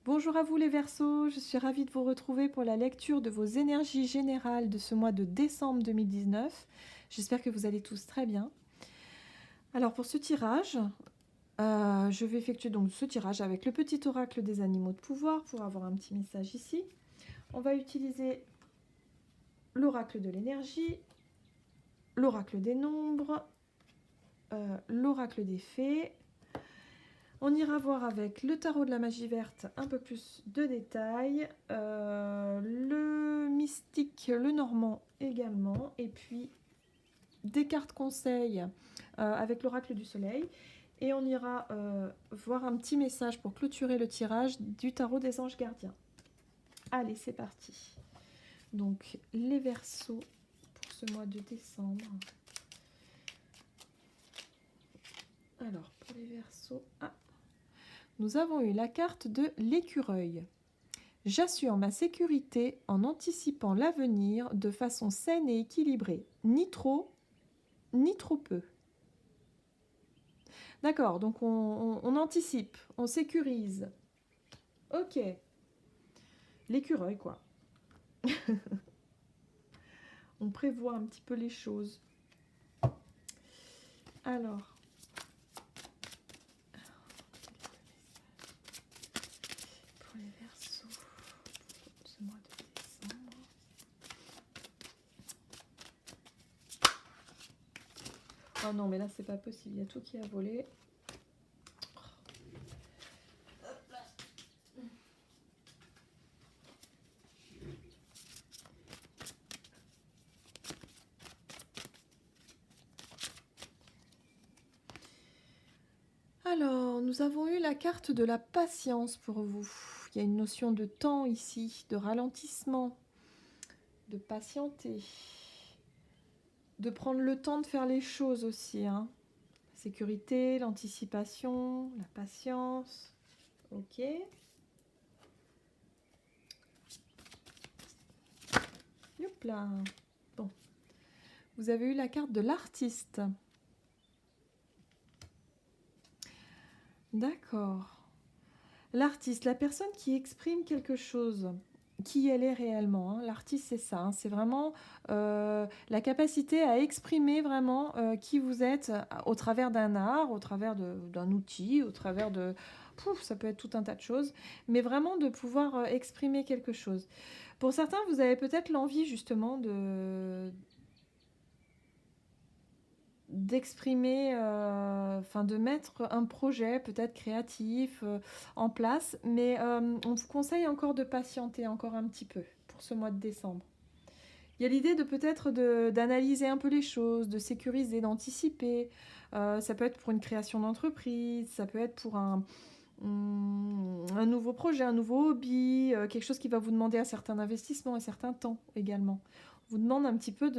Bonjour à vous les Verseaux, je suis ravie de vous retrouver pour la lecture de vos énergies générales de ce mois de décembre 2019. J'espère que vous allez tous très bien. Alors pour ce tirage, je vais effectuer donc ce tirage avec le petit oracle des animaux de pouvoir pour avoir un petit message ici. On va utiliser l'oracle de l'énergie, l'oracle des nombres, l'oracle des fées. On ira voir avec le tarot de la magie verte un peu plus de détails, le mystique, le normand également, et puis des cartes conseils avec l'oracle du soleil. Et on ira voir un petit message pour clôturer le tirage du tarot des anges gardiens. Allez, c'est parti. Donc, les Verseaux pour ce mois de décembre. Alors, pour les Verseaux... nous avons eu la carte de l'écureuil. J'assure ma sécurité en anticipant l'avenir de façon saine et équilibrée, ni trop, ni trop peu. D'accord, donc on anticipe, on sécurise. Ok, l'écureuil quoi. On prévoit un petit peu les choses. Alors, pour les Verseaux, pour ce mois de décembre. Oh non, mais là c'est pas possible, il y a tout qui a volé. Alors, nous avons eu la carte de la patience pour vous. Il y a une notion de temps ici, de ralentissement, de patienter, de prendre le temps de faire les choses aussi. La sécurité, l'anticipation, la patience. Ok. Hop là. Bon. Vous avez eu la carte de l'artiste. D'accord. L'artiste, la personne qui exprime quelque chose, qui elle est réellement. L'artiste, c'est ça. C'est vraiment la capacité à exprimer vraiment qui vous êtes au travers d'un art, au travers d'un outil, au travers de... ça peut être tout un tas de choses. Mais vraiment de pouvoir exprimer quelque chose. Pour certains, vous avez peut-être l'envie justement d'exprimer, de mettre un projet peut-être créatif en place, mais on vous conseille encore de patienter encore un petit peu pour ce mois de décembre. Il y a l'idée de peut-être d'analyser un peu les choses, de sécuriser, d'anticiper. Ça peut être pour une création d'entreprise, ça peut être pour un nouveau projet, un nouveau hobby, quelque chose qui va vous demander un certain investissement, un certain temps également. On vous demande un petit peu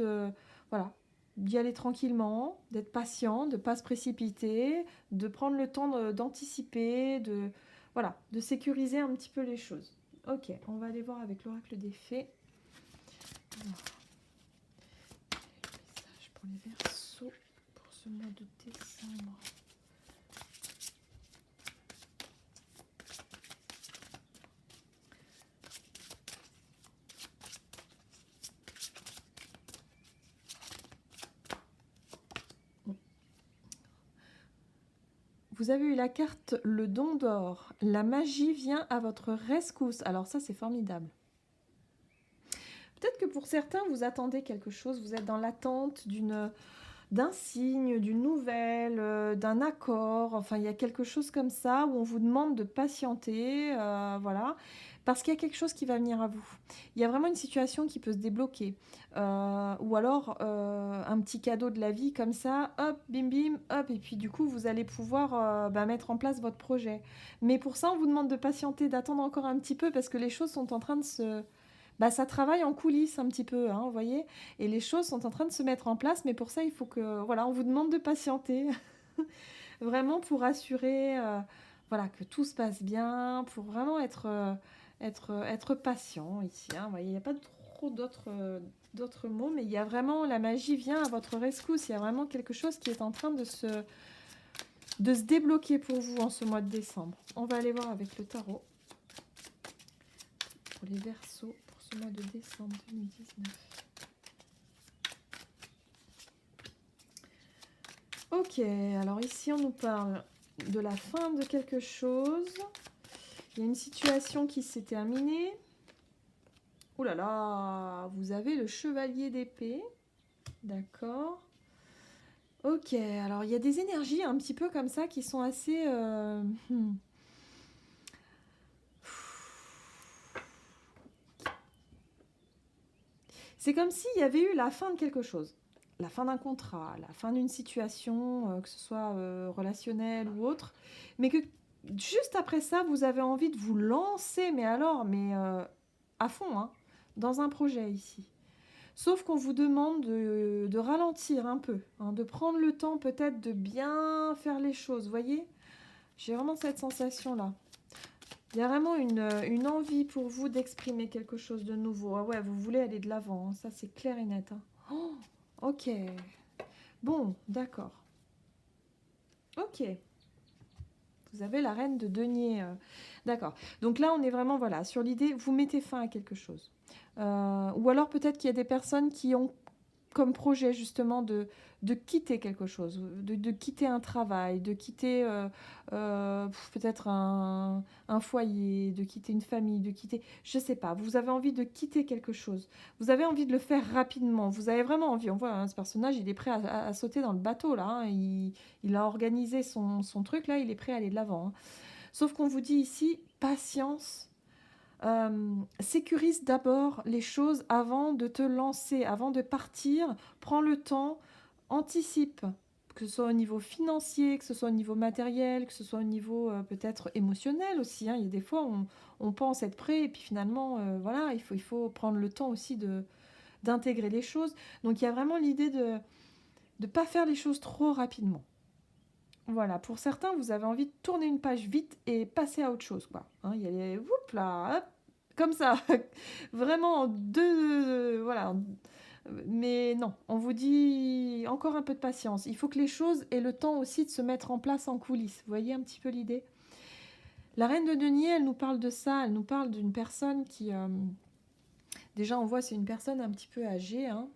voilà, d'y aller tranquillement, d'être patient, de ne pas se précipiter, de prendre le temps d'anticiper, voilà, de sécuriser un petit peu les choses. Ok, on va aller voir avec l'oracle des fées. Alors, le message pour les Verseaux pour ce mois de décembre. Vous avez eu la carte le don d'or. La magie vient à votre rescousse. Alors ça, c'est formidable. Peut-être que pour certains, vous attendez quelque chose. Vous êtes dans l'attente d'un signe, d'une nouvelle, d'un accord. Enfin, il y a quelque chose comme ça où on vous demande de patienter. Voilà. Parce qu'il y a quelque chose qui va venir à vous. Il y a vraiment une situation qui peut se débloquer. Ou alors un petit cadeau de la vie comme ça, hop, bim bim, hop, et puis du coup vous allez pouvoir mettre en place votre projet. Mais pour ça on vous demande de patienter, d'attendre encore un petit peu parce que les choses sont en train de se... ça travaille en coulisses un petit peu, vous voyez, et les choses sont en train de se mettre en place, mais pour ça il faut que, voilà, on vous demande de patienter, vraiment pour assurer, voilà, que tout se passe bien, pour vraiment être patient ici, vous voyez, il n'y a pas trop d'autres mots, mais il y a vraiment, la magie vient à votre rescousse, il y a vraiment quelque chose qui est en train de se débloquer pour vous en ce mois de décembre. On va aller voir avec le tarot. pour les Verseaux pour ce mois de décembre 2019. Ok, alors ici on nous parle de la fin de quelque chose. Il y a une situation qui s'est terminée. Ouh là là, vous avez le chevalier d'épée. D'accord. Ok, alors il y a des énergies un petit peu comme ça qui sont assez... C'est comme s'il y avait eu la fin de quelque chose. La fin d'un contrat, la fin d'une situation, que ce soit relationnelle ou autre. Mais que juste après ça, vous avez envie de vous lancer, mais alors, à fond, hein, dans un projet ici. Sauf qu'on vous demande de ralentir un peu, hein, de prendre le temps peut-être de bien faire les choses, vous voyez? J'ai vraiment cette sensation-là. Il y a vraiment une envie pour vous d'exprimer quelque chose de nouveau. Ah ouais, vous voulez aller de l'avant, hein, ça c'est clair et net. Hein. Oh, ok. Bon, d'accord. Ok. Vous avez la reine de denier. D'accord. Donc là, on est vraiment voilà, sur l'idée, vous mettez fin à quelque chose. Ou alors peut-être qu'il y a des personnes qui ont comme projet justement de quitter quelque chose, de quitter un travail, de quitter peut-être un foyer, de quitter une famille, de quitter, je sais pas, vous avez envie de quitter quelque chose, vous avez envie de le faire rapidement, vous avez vraiment envie, on voit hein, ce personnage, il est prêt à sauter dans le bateau là, hein, il a organisé son truc là, il est prêt à aller de l'avant. Hein. Sauf qu'on vous dit ici, patience. Sécurise d'abord les choses avant de te lancer, avant de partir. Prends le temps, anticipe, que ce soit au niveau financier, que ce soit au niveau matériel, que ce soit au niveau peut-être émotionnel aussi. Hein. Il y a des fois, on pense être prêt et puis finalement, voilà, il faut prendre le temps aussi d'intégrer les choses. Donc il y a vraiment l'idée de ne pas faire les choses trop rapidement. Voilà, pour certains, vous avez envie de tourner une page vite et passer à autre chose, quoi. Hein, il y a les... Oups là, hop, comme ça. Vraiment, voilà. Mais non, on vous dit encore un peu de patience. Il faut que les choses aient le temps aussi de se mettre en place en coulisses. Vous voyez un petit peu l'idée? La reine de denier, elle nous parle de ça. Elle nous parle d'une personne qui... déjà, on voit, c'est une personne un petit peu âgée. Hein.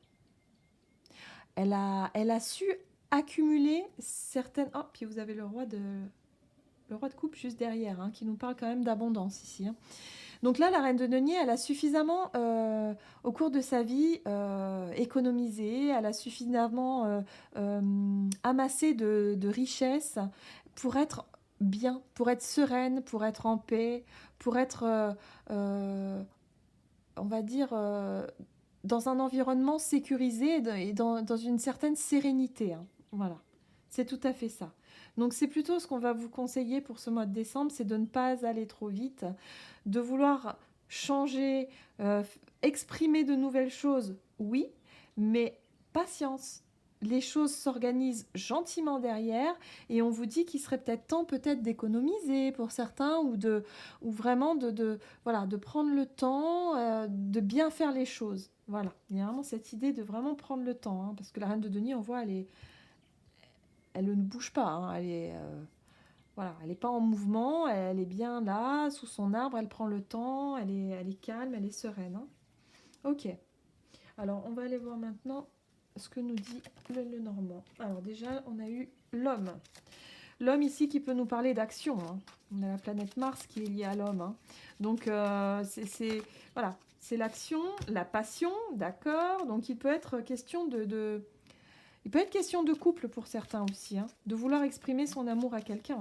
Elle a su accumuler certaines... Oh, puis vous avez le roi de coupe juste derrière, hein, qui nous parle quand même d'abondance ici. Hein. Donc là, la reine de denier, elle a suffisamment, au cours de sa vie, économisé, elle a suffisamment amassé de richesses pour être bien, pour être sereine, pour être en paix, pour être, on va dire, dans un environnement sécurisé et dans une certaine sérénité. Hein. Voilà, c'est tout à fait ça. Donc c'est plutôt ce qu'on va vous conseiller pour ce mois de décembre, c'est de ne pas aller trop vite, de vouloir changer, exprimer de nouvelles choses, oui, mais patience. Les choses s'organisent gentiment derrière et on vous dit qu'il serait peut-être temps peut-être d'économiser pour certains ou vraiment voilà, de prendre le temps de bien faire les choses. Voilà, il y a vraiment cette idée de vraiment prendre le temps, hein, parce que la reine de denier, on voit, elle ne bouge pas, hein, voilà, elle n'est pas en mouvement, elle est bien là, sous son arbre, elle prend le temps, elle est calme, elle est sereine. Hein. Ok, alors on va aller voir maintenant ce que nous dit le Normand. Alors déjà, on a eu l'homme. L'homme ici qui peut nous parler d'action. Hein. On a la planète Mars qui est liée à l'homme. Hein. Donc voilà, c'est l'action, la passion, d'accord. Donc il peut être question il peut être question de couple pour certains aussi, hein, de vouloir exprimer son amour à quelqu'un,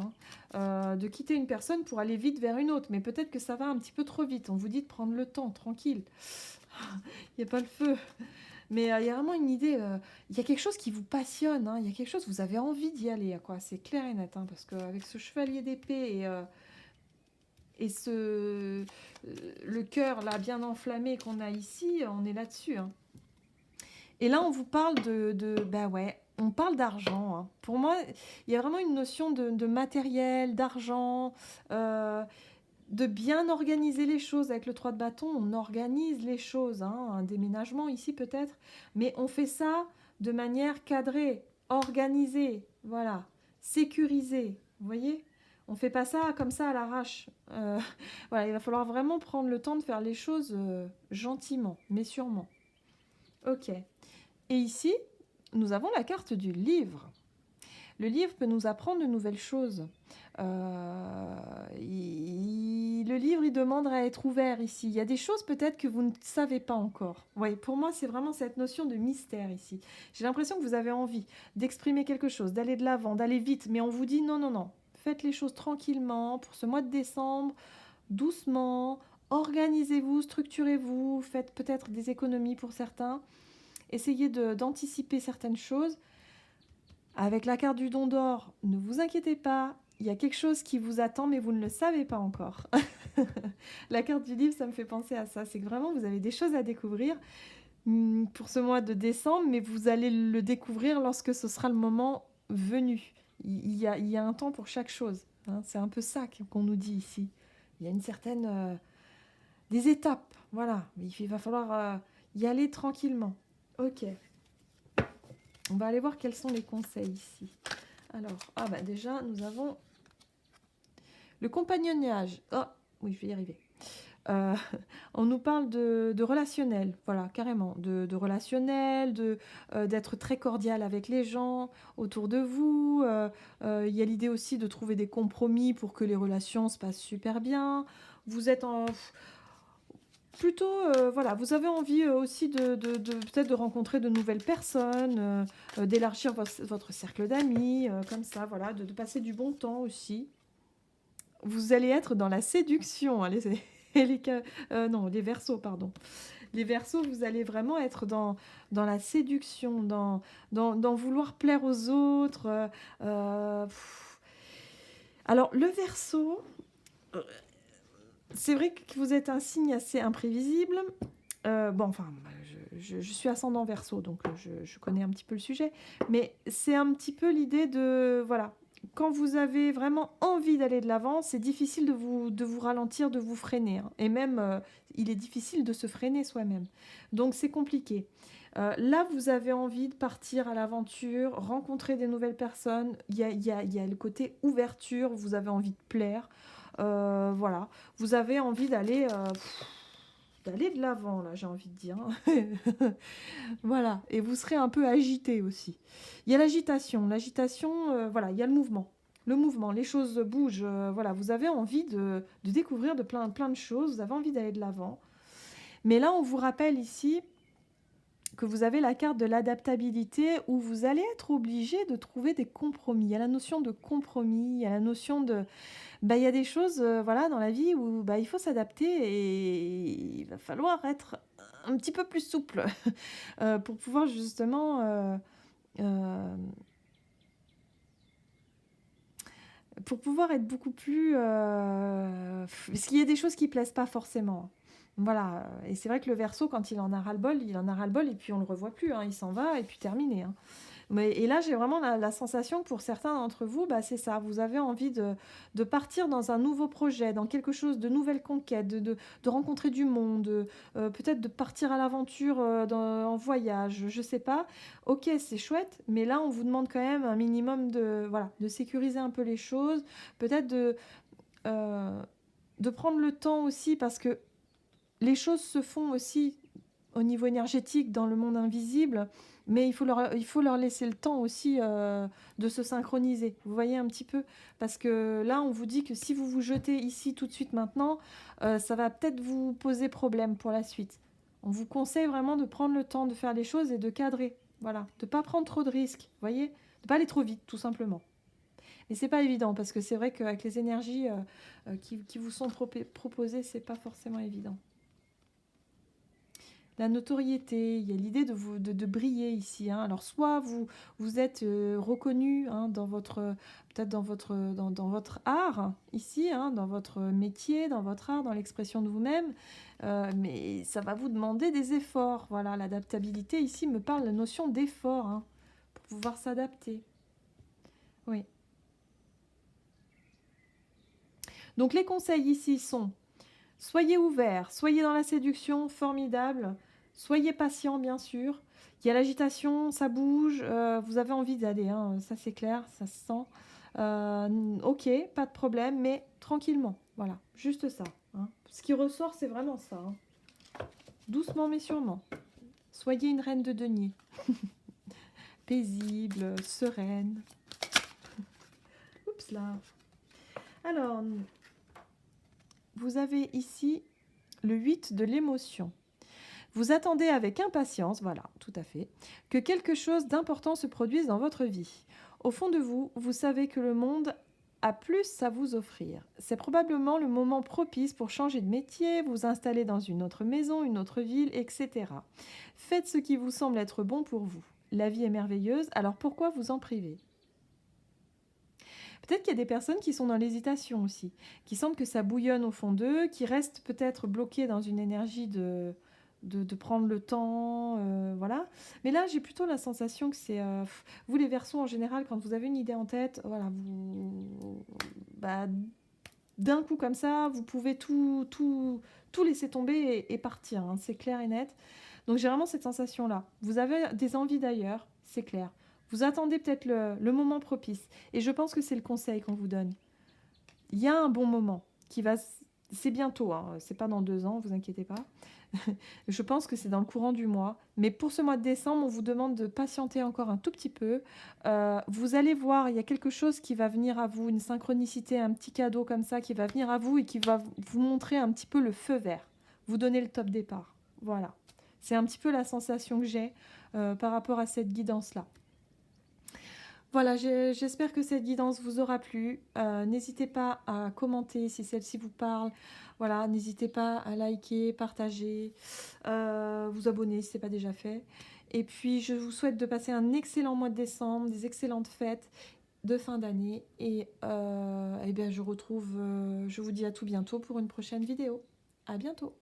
hein, de quitter une personne pour aller vite vers une autre. Mais peut-être que ça va un petit peu trop vite. On vous dit de prendre le temps, tranquille. Il n'y a pas le feu. Mais il y a vraiment une idée, il y a quelque chose qui vous passionne, hein, il y a quelque chose, vous avez envie d'y aller, quoi. C'est clair et net, hein, parce qu'avec ce chevalier d'épée et le cœur là bien enflammé qu'on a ici, on est là-dessus. Hein. Et là, on vous parle bah ouais, on parle d'argent. Hein. Pour moi, il y a vraiment une notion de matériel, d'argent, de bien organiser les choses. Avec le 3 de bâton, on organise les choses. Hein. Un déménagement ici peut-être, mais on fait ça de manière cadrée, organisée, voilà, sécurisée. Vous voyez ? On fait pas ça comme ça à l'arrache. Voilà, il va falloir vraiment prendre le temps de faire les choses gentiment, mais sûrement. Ok. Et ici, nous avons la carte du livre. Le livre peut nous apprendre de nouvelles choses. Le livre, il demande à être ouvert ici. Il y a des choses peut-être que vous ne savez pas encore. Ouais, pour moi, c'est vraiment cette notion de mystère ici. J'ai l'impression que vous avez envie d'exprimer quelque chose, d'aller de l'avant, d'aller vite, mais on vous dit non, non, non. Faites les choses tranquillement pour ce mois de décembre, doucement. Organisez-vous, structurez-vous, faites peut-être des économies pour certains. Essayez d'anticiper certaines choses. Avec la carte du don d'or, ne vous inquiétez pas, il y a quelque chose qui vous attend, mais vous ne le savez pas encore. La carte du livre, ça me fait penser à ça. C'est que vraiment, vous avez des choses à découvrir pour ce mois de décembre, mais vous allez le découvrir lorsque ce sera le moment venu. Il y a un temps pour chaque chose. Hein. C'est un peu ça qu'on nous dit ici. Il y a une certaine... des étapes, voilà. Il va falloir y aller tranquillement. Ok. On va aller voir quels sont les conseils ici. Alors, déjà, nous avons le compagnonnage. Oh, oui, je vais y arriver. On nous parle de relationnel, voilà, carrément, de relationnel, d'être très cordial avec les gens autour de vous. Il y a l'idée aussi de trouver des compromis pour que les relations se passent super bien. Vous êtes plutôt, voilà, vous avez envie aussi peut-être de rencontrer de nouvelles personnes, d'élargir votre cercle d'amis, comme ça, voilà, de passer du bon temps aussi. Vous allez être dans la séduction, hein, les Verseaux, pardon. Les Verseaux, vous allez vraiment être dans la séduction, dans vouloir plaire aux autres. Alors, le Verseau, c'est vrai que vous êtes un signe assez imprévisible. Je suis ascendant Verseau, donc je connais un petit peu le sujet. Mais c'est un petit peu l'idée de... Voilà, quand vous avez vraiment envie d'aller de l'avant, c'est difficile de vous ralentir, de vous freiner. Hein. Et même, il est difficile de se freiner soi-même. Donc c'est compliqué. Là, vous avez envie de partir à l'aventure, rencontrer des nouvelles personnes. Il y a le côté ouverture, vous avez envie de plaire. Voilà, vous avez envie d'aller de l'avant, là, j'ai envie de dire. Voilà, et vous serez un peu agité aussi. Il y a l'agitation, voilà, il y a le mouvement. Le mouvement, les choses bougent, voilà, vous avez envie de découvrir plein de choses, vous avez envie d'aller de l'avant. Mais là, on vous rappelle ici que vous avez la carte de l'adaptabilité où vous allez être obligé de trouver des compromis. Il y a la notion de compromis, il y a la notion de... il y a des choses voilà, dans la vie où il faut s'adapter et il va falloir être un petit peu plus souple pour pouvoir justement... pour pouvoir être beaucoup plus... parce qu'il y a des choses qui ne plaisent pas forcément. Voilà, et c'est vrai que le Verseau, quand il en a ras-le-bol, et puis on ne le revoit plus, hein, il s'en va et puis terminé. Hein. Et là, j'ai vraiment la sensation que pour certains d'entre vous, c'est ça, vous avez envie de partir dans un nouveau projet, dans quelque chose de nouvelle conquête, de rencontrer du monde, peut-être de partir à l'aventure en voyage, je ne sais pas. Ok, c'est chouette, mais là, on vous demande quand même un minimum de sécuriser un peu les choses, peut-être de prendre le temps aussi, parce que les choses se font aussi au niveau énergétique dans le monde invisible, mais il faut leur laisser le temps aussi de se synchroniser. Vous voyez un petit peu? Parce que là, on vous dit que si vous vous jetez ici tout de suite maintenant, ça va peut-être vous poser problème pour la suite. On vous conseille vraiment de prendre le temps de faire les choses et de cadrer. Voilà, de ne pas prendre trop de risques, vous voyez? De ne pas aller trop vite, tout simplement. Et c'est pas évident, parce que c'est vrai qu'avec les énergies qui vous sont proposées, c'est pas forcément évident. La notoriété, il y a l'idée de briller ici. Hein. Alors, soit vous êtes reconnu hein, peut-être dans votre art, ici, hein, dans votre métier, dans votre art, dans l'expression de vous-même, mais ça va vous demander des efforts. Voilà, l'adaptabilité, ici, me parle de la notion d'effort, hein, pour pouvoir s'adapter. Oui. Donc, les conseils ici sont... Soyez ouverts, soyez dans la séduction, formidable. Soyez patient, bien sûr. Il y a l'agitation, ça bouge. Vous avez envie d'aller, hein, ça c'est clair, ça se sent. Ok, pas de problème, mais tranquillement. Voilà, juste ça. Hein. Ce qui ressort, c'est vraiment ça. Hein. Doucement mais sûrement. Soyez une reine de denier. Paisible, sereine. Oups là. Alors, vous avez ici le 8 de l'émotion. Vous attendez avec impatience, voilà, tout à fait, que quelque chose d'important se produise dans votre vie. Au fond de vous, vous savez que le monde a plus à vous offrir. C'est probablement le moment propice pour changer de métier, vous installer dans une autre maison, une autre ville, etc. Faites ce qui vous semble être bon pour vous. La vie est merveilleuse, alors pourquoi vous en priver ? Peut-être qu'il y a des personnes qui sont dans l'hésitation aussi, qui sentent que ça bouillonne au fond d'eux, qui restent peut-être bloquées dans une énergie de prendre le temps, voilà. Mais là, j'ai plutôt la sensation que c'est... vous, les Verseaux, en général, quand vous avez une idée en tête, voilà, bah, d'un coup comme ça, vous pouvez tout laisser tomber et partir, hein, c'est clair et net. Donc j'ai vraiment cette sensation-là. Vous avez des envies d'ailleurs, c'est clair. Vous attendez peut-être le moment propice. Et je pense que c'est le conseil qu'on vous donne. Il y a un bon moment qui va... C'est bientôt, hein, c'est pas dans 2 ans, vous inquiétez pas. Je pense que c'est dans le courant du mois. Mais pour ce mois de décembre, on vous demande de patienter encore un tout petit peu. Vous allez voir, il y a quelque chose qui va venir à vous, une synchronicité, un petit cadeau comme ça qui va venir à vous et qui va vous montrer un petit peu le feu vert. Vous donner le top départ. Voilà. C'est un petit peu la sensation que j'ai par rapport à cette guidance-là. Voilà, j'espère que cette guidance vous aura plu. N'hésitez pas à commenter si celle-ci vous parle. Voilà, n'hésitez pas à liker, partager, vous abonner si ce n'est pas déjà fait. Et puis, je vous souhaite de passer un excellent mois de décembre, des excellentes fêtes de fin d'année. Et eh bien, je vous dis à tout bientôt pour une prochaine vidéo. À bientôt.